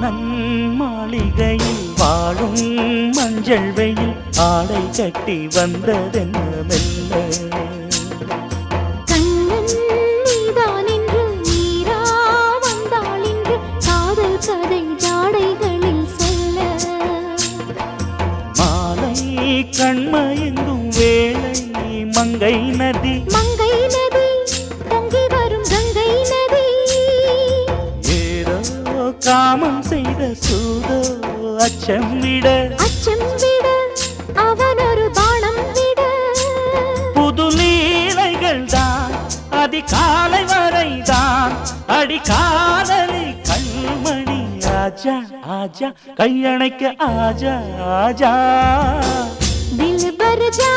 மன்னன் மாளிகையில் வாழும் மஞ்சள் வெயில் ஆடை கட்டி வந்ததென்ன மெல்ல கண்ணன் நீதான் என்று நீரா வந்தாள் என்று காதல் கதை ஜாடைகளில் சொல்ல மாலை கண்மயங்கும் வேளை மங்கை நதி மங்கை நதி பொங்கி வரும் கங்கை நதி ஏதோ காமம் செய்த சூதோ அச்சம் விட அவன் ஒரு பானம் விட புது லீலைகள் தான் அதிகாலை வரைதான் அடிக்காதலி கண்மணி ஆஜா ஆஜா கையணைக்க ஆஜா ஆஜா दिल भर जा